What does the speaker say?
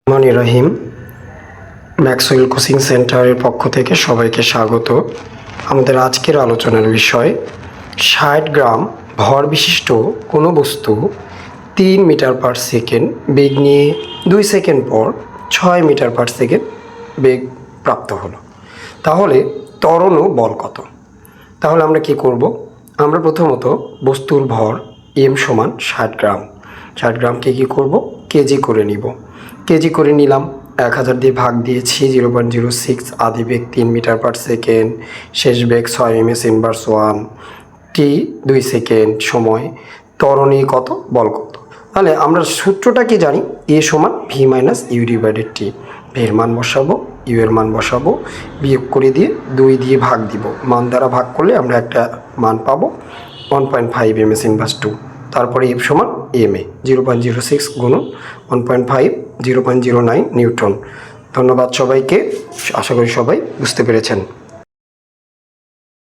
রহমানির রহিম। Maxwell coaching সেন্টারের পক্ষ থেকে সবাইকে স্বাগত। আমাদের আজকের আলোচনার বিষয় 60 গ্রাম ভর বিশিষ্ট কোনো বস্তু 3 মিটার পার সেকেন্ড বেগ নিয়ে 2 সেকেন্ড পর 6 মিটার পার সেকেন্ড বেগ প্রাপ্ত হলো, তাহলে ত্বরণ ও বল কত? তাহলে আমরা কি করব? আমরা প্রথমত বস্তুর ভর m সমান 60 গ্রাম, 60 গ্রামকে কী করব? কেজি করে নিব। কেজি করে নিলাম, 1000 দিয়ে ভাগ দিয়েছি, 0.06। আদি বেগ 3 মিটার পার সেকেন্ড, শেষ বেগ 6 ms ইনভার্স 1, টি 2 সেকেন্ড সময়, ত্বরণে কত, বল কত? তাহলে আমরা সূত্রটা কি জানি? এ সমান ভি মাইনাস ইউ ডিভাইডেড টি। ভের মান বসাবো, ইউ এর মান বসাবো, বিয়োগ করে দিয়ে 2 দিয়ে ভাগ দিব। মান দ্বারা ভাগ করলে আমরা একটা মান পাবো 1.5 ms ইনভার্স 2। তারপরে এফ সমান এম এ 0.06 গুণন 1.5 0.09 নিউটন। ধন্যবাদ সবাইকে, আশা করি সবাই বুঝতে পেরেছেন।